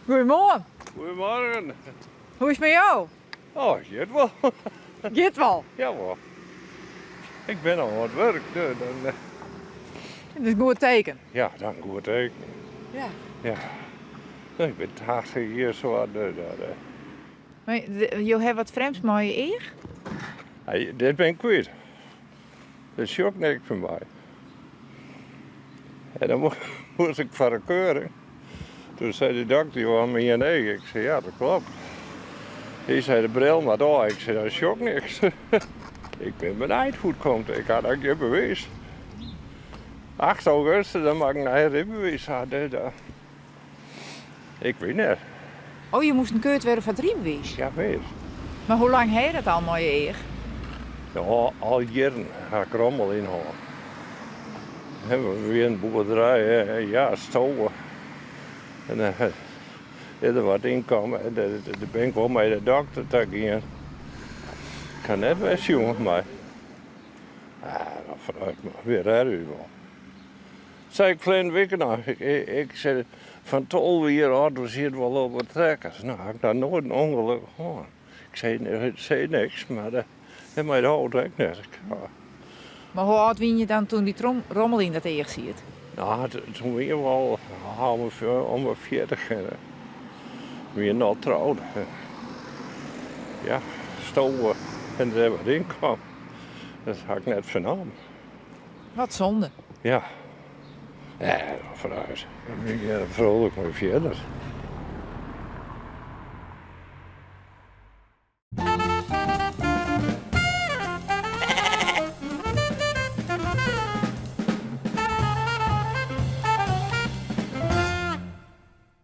Goedemorgen. Goedemorgen. Hoe is het met jou? Oh, je het wel. Gaat wel. Jawel. Ik ben al aan het werk. Dus dan, Dat is een goed teken. ja, dan goed ik. Ja. Ja. Ik ben 80 jaar zo aan Maar je hebt wat vreemds met je eer? Hey, dit ben ik kwijt. Dat is ook niks voor mij. En dan moest ik voor een keuring. Toen zei de dokter, je was met je nee. Ik zei, ja, dat klopt. Hij zei, de bril maar door. Ik zei, dat is ook niks. Ik ben benieuwd hoe het komt. Ik had ook je bewijs. 8 augustus, dan mag ik een rijbewijs hebben. Ik weet niet. Oh, je moest een keurt worden van 3 bewijs. Ja, weet. Maar hoe lang heb je dat al met je eer? Ja, al jaren ga ik rommel inhalen. We weer een boerderij, ja, stoven. En er wat inkomen. En daar ben ik wel met de dokter te gaan. Ik kan net best jongen, maar. Dan vooruit maar, weer red u wel. Zei ik verleden week nog, ik zei van 12 jaar oud, we zitten wel op wat trekkers. Nou, ik daar nooit een ongeluk gehad. Ik zei niks, maar dat mij de auto ook net. Maar hoe oud win je dan toen die rommel in dat eer ziet? Nou, toen weer wel om 40 en weer nog trouwd. Ja, stoven en er wat in kwam. Dat had ik net vernomen. Wat zonde. Ja. Ja, vooruit. Ik ben vrolijk maar verder.